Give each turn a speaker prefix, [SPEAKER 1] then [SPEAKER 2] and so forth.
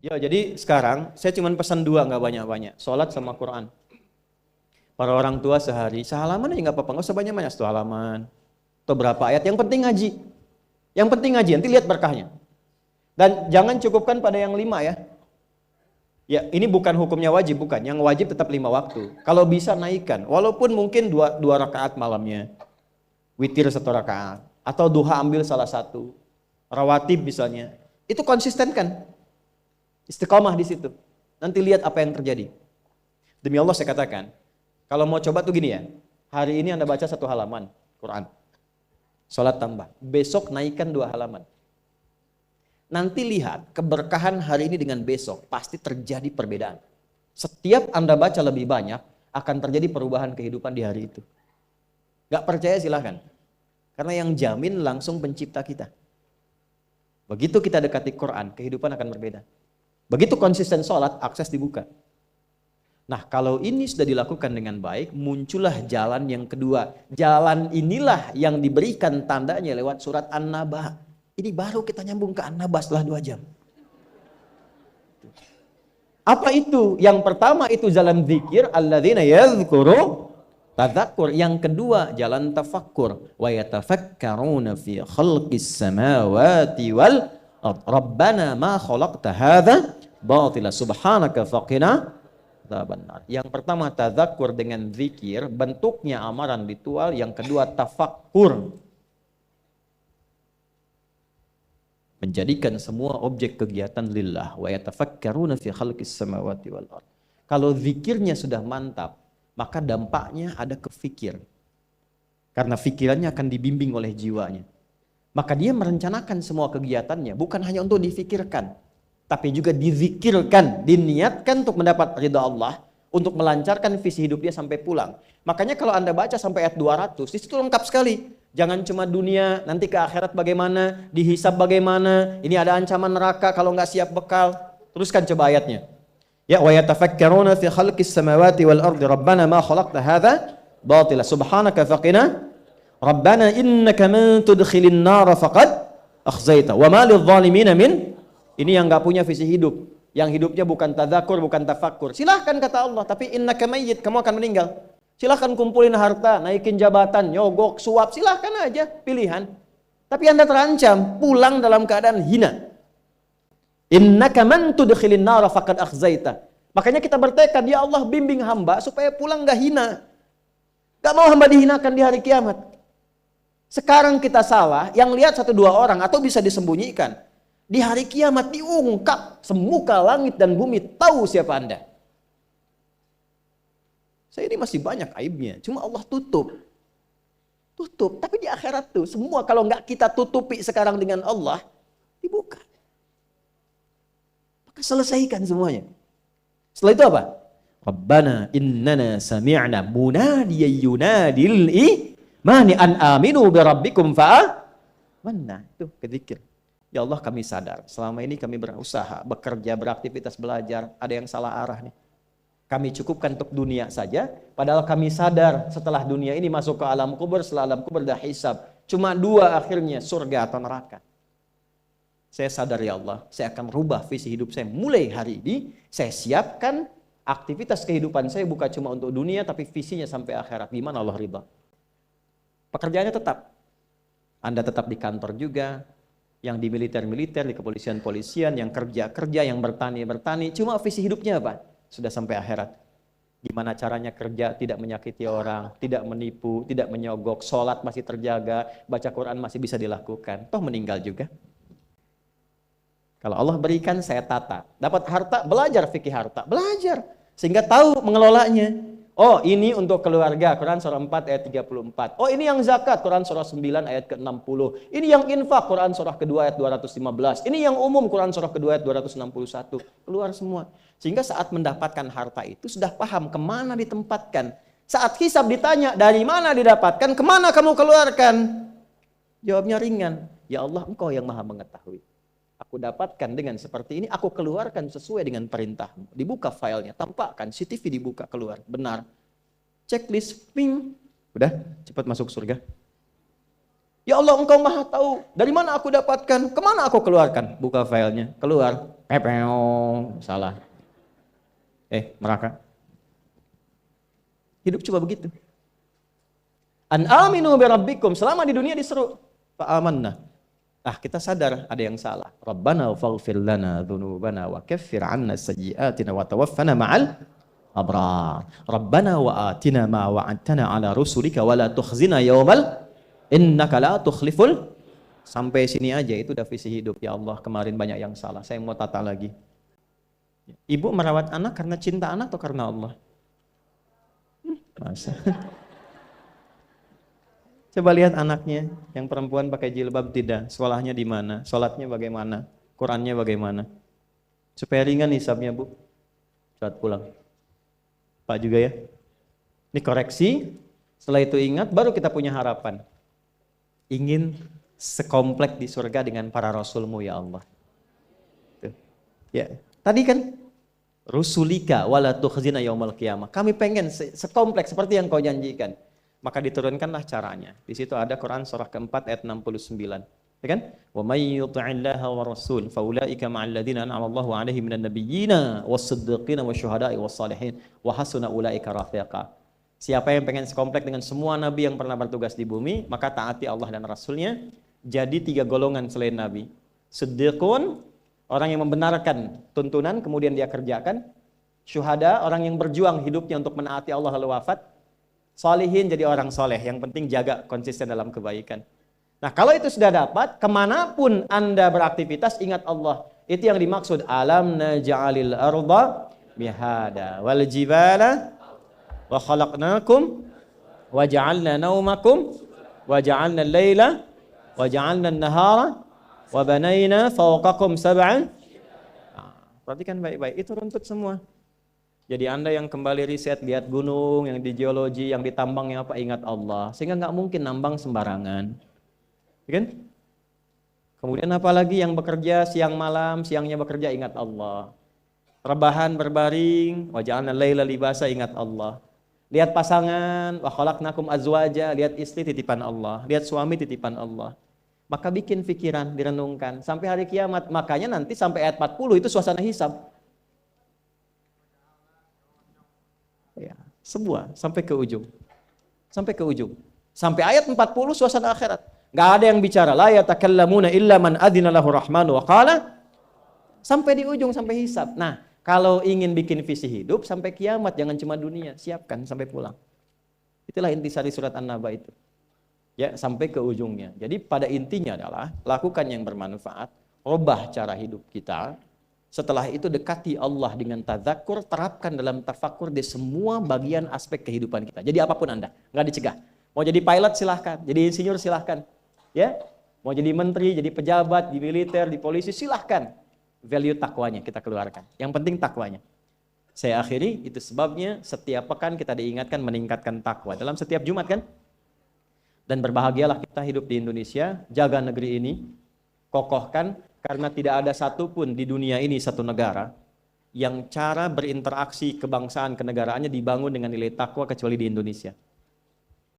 [SPEAKER 1] Ya, jadi sekarang saya cuma pesan dua, nggak banyak-banyak. Sholat sama Quran. Para orang tua sehari, sehalaman aja nggak apa-apa, nggak usah banyak-banyak, satu halaman. Atau berapa ayat, yang penting ngaji. Yang penting ngaji, nanti lihat berkahnya. Dan jangan cukupkan pada yang 5 ya. Ya, ini bukan hukumnya wajib, bukan. Yang wajib tetap 5 waktu. Kalau bisa naikkan, walaupun mungkin dua rakaat malamnya. Witir 1 rakaat. Atau duha ambil salah satu. Rawatib misalnya. Itu konsisten kan? Istiqomah di situ. Nanti lihat apa yang terjadi. Demi Allah saya katakan, kalau mau coba tuh gini ya. Hari ini Anda baca 1 halaman Quran. Sholat tambah. Besok naikkan 2 halaman. Nanti lihat keberkahan hari ini dengan besok. Pasti terjadi perbedaan. Setiap Anda baca lebih banyak, akan terjadi perubahan kehidupan di hari itu. Gak percaya silahkan. Karena yang jamin langsung pencipta kita. Begitu kita dekati Quran, kehidupan akan berbeda. Begitu konsisten sholat, akses dibuka. Nah, kalau ini sudah dilakukan dengan baik, muncullah jalan yang kedua. Jalan inilah yang diberikan tandanya lewat surat An-Naba. Ini baru kita nyambung ke An-Naba setelah 2 jam. Apa itu? Yang pertama itu jalan zikir, alladzina yadhkuru tadzakur. Yang kedua jalan tafakkur. Wa yatafakkaruna fi khalqis samawati wal ard. Rabbana ma khalaqta hadza batila subhanaka faqina adzabannar. Yang pertama tadzakur dengan zikir, bentuknya amaran ritual. Yang kedua tafakkur, menjadikan semua objek kegiatan lillah. Wa yatafakkaruna fi khalqis samawati wal ard. Kalau zikirnya sudah mantap, maka dampaknya ada ke fikir. Karena fikirannya akan dibimbing oleh jiwanya. Maka dia merencanakan semua kegiatannya bukan hanya untuk difikirkan, tapi juga dizikirkan, diniatkan untuk mendapat ridha Allah, untuk melancarkan visi hidup dia sampai pulang. Makanya kalau Anda baca sampai ayat 200, di situ lengkap sekali. Jangan cuma dunia, nanti ke akhirat bagaimana, dihisab bagaimana, ini ada ancaman neraka kalau nggak siap bekal. Teruskan coba ayatnya. Ya, wa yatafakkaruna fi khalqis samawati wal ardi rabbana ma khalaqta hadza batila subhanaka faqina rabbana innaka man tudkhilin nar faqad akhzaita wa ma lidh dhalimin min. Ini yang nggak punya visi hidup, yang hidupnya bukan tadzakur, bukan tafakkur. Silahkan kata Allah, tapi innaka mayyit, kamu akan meninggal. Silahkan kumpulin harta, naikin jabatan, nyogok, suap, silahkan aja, pilihan. Tapi Anda terancam pulang dalam keadaan hina. Innaka man tudkhilin nar faqad akhzaita. Makanya kita bertekad, ya Allah bimbing hamba supaya pulang gak hina. Gak mau hamba dihinakan di hari kiamat. Sekarang kita salah, yang lihat 1-2 orang atau bisa disembunyikan. Di hari kiamat diungkap, semuka langit dan bumi tahu siapa Anda. Saya ini masih banyak aibnya, cuma Allah tutup. Tutup, tapi di akhirat tuh semua kalau nggak kita tutupi sekarang dengan Allah, dibuka. Maka selesaikan semuanya. Setelah itu apa? Rabbana innana sami'na munadiyan yunadil imani an aminu bi rabbikum fa'amanna. Itu kezikir. Ya Allah kami sadar, selama ini kami berusaha, bekerja, beraktivitas, belajar, ada yang salah arah nih. Kami cukupkan untuk dunia saja, padahal kami sadar setelah dunia ini masuk ke alam kubur, setelah alam kubur dah hisab. Cuma 2 akhirnya, surga atau neraka. Saya sadar ya Allah, saya akan rubah visi hidup saya mulai hari ini. Saya siapkan aktivitas kehidupan saya bukan cuma untuk dunia, tapi visinya sampai akhirat. Gimana Allah ridha? Pekerjaannya tetap. Anda tetap di kantor juga, yang di militer-militer, di kepolisian-polisian, yang kerja-kerja, yang bertani-bertani. Cuma visi hidupnya apa? Sudah sampai akhirat. Gimana caranya kerja tidak menyakiti orang, tidak menipu, tidak menyogok, sholat masih terjaga, baca Quran masih bisa dilakukan. Toh meninggal juga. Kalau Allah berikan, saya tata. Dapat harta, belajar fikih harta. Belajar. Sehingga tahu mengelolanya. Oh ini untuk keluarga, Quran surah 4 ayat 34. Oh ini yang zakat, Quran surah 9 ayat ke-60. Ini yang infak, Quran surah kedua ayat 215. Ini yang umum, Quran surah kedua ayat 261. Keluar semua. Sehingga saat mendapatkan harta itu sudah paham kemana ditempatkan. Saat hisab ditanya, dari mana didapatkan, kemana kamu keluarkan? Jawabnya ringan. Ya Allah, Engkau yang maha mengetahui. Aku dapatkan dengan seperti ini, aku keluarkan sesuai dengan perintahmu. Dibuka filenya, tampakkan, CCTV dibuka, keluar. Benar. Checklist, ping. Udah, cepat masuk surga. Ya Allah, engkau maha tahu. Dari mana aku dapatkan? Kemana aku keluarkan? Buka filenya. Keluar. Pepeo. Salah. Neraka. Hidup coba begitu. An aminu bi rabbikum. Selama di dunia diseru. Fa'amanna. Kita sadar ada yang salah. Rabbana faghfir lana dzunubana wa kaffir 'anna sayyi'atina wa tawaffana ma'al abrar. Rabbana wa atina ma wa'adtana 'ala rusulika wa la tukhzina yaumal innaka la tukhliful. Sampai sini aja itu udah visi hidup. Ya Allah, kemarin banyak yang salah. Saya mau tata lagi. Ibu merawat anak karena cinta anak atau karena Allah? Masa? Coba lihat anaknya, yang perempuan pakai jilbab tidak, sekolahnya di mana, sholatnya bagaimana, Qurannya bagaimana. Supaya ringan hisabnya, Bu. Saat pulang. Pak juga ya. Ini koreksi, setelah itu ingat, baru kita punya harapan. Ingin sekomplek di surga dengan para rasulmu ya Allah. Tuh. Ya, tadi kan rusulika wala tukhzina yaumal qiyamah. Kami pengen sekomplek seperti yang kau janjikan. Maka diturunkanlah caranya. Di situ ada Quran surah keempat ayat 69. Ya kan? Wa may yuti'illaha wa rasul faulaika ma'al ladzina an'ama Allahu 'alaihim minan nabiyyina was-siddiqina wasyuhada'i was-shalihin wa hasuna ulaika rafiqa. Siapa yang pengen sekomplek dengan semua nabi yang pernah bertugas di bumi, maka taati Allah dan Rasulnya. Jadi 3 golongan selain nabi. Siddiqun, orang yang membenarkan tuntunan kemudian dia kerjakan. Syuhada, orang yang berjuang hidupnya untuk menaati Allah lalu wafat. Salihin, jadi orang soleh, yang penting jaga konsisten dalam kebaikan. Nah, kalau itu sudah dapat, kemanapun Anda beraktivitas, ingat Allah. Itu yang dimaksud, alam naj'alil arda mihada wal jibala wa khalaqnakum wa ja'alna naumakum wa ja'alna al-laila wa ja'alna an-nahara wa banayna fawqakum sab'an. Perhatikan baik-baik, itu runtut semua. Jadi Anda yang kembali riset, lihat gunung, yang di geologi, yang ditambang, yang apa, ingat Allah. Sehingga nggak mungkin nambang sembarangan. Ya kan? Kemudian apalagi yang bekerja siang malam, siangnya bekerja, ingat Allah. Rebahan berbaring, wa ja'alna laila libasa, ingat Allah. Lihat pasangan, wa khalaqnakum azwaja, lihat istri titipan Allah, lihat suami titipan Allah. Maka bikin pikiran, direnungkan. Sampai hari kiamat, makanya nanti sampai ayat 40 itu suasana hisab. Ya, semua sampai ke ujung. Sampai ke ujung. Sampai ayat 40 suasana akhirat. Enggak ada yang bicara, la yatakallamuna illa man adzina lahu rahmanu wa qala, sampai di ujung, sampai hisab. Nah, kalau ingin bikin visi hidup sampai kiamat, jangan cuma dunia, siapkan sampai pulang. Itulah intisari surat An-Naba itu. Ya, sampai ke ujungnya. Jadi pada intinya adalah lakukan yang bermanfaat, ubah cara hidup kita. Setelah itu dekati Allah dengan tadzakur, terapkan dalam tafakur di semua bagian aspek kehidupan kita. Jadi apapun Anda, nggak dicegah. Mau jadi pilot silahkan, jadi insinyur silahkan. Ya, mau jadi menteri, jadi pejabat, di militer, di polisi silahkan. Value takwanya kita keluarkan. Yang penting takwanya. Saya akhiri, itu sebabnya setiap pekan kita diingatkan meningkatkan takwa. Dalam setiap Jumat kan? Dan berbahagialah kita hidup di Indonesia, jaga negeri ini, kokohkan. Karena tidak ada satupun di dunia ini satu negara yang cara berinteraksi kebangsaan kenegaraannya dibangun dengan nilai takwa kecuali di Indonesia.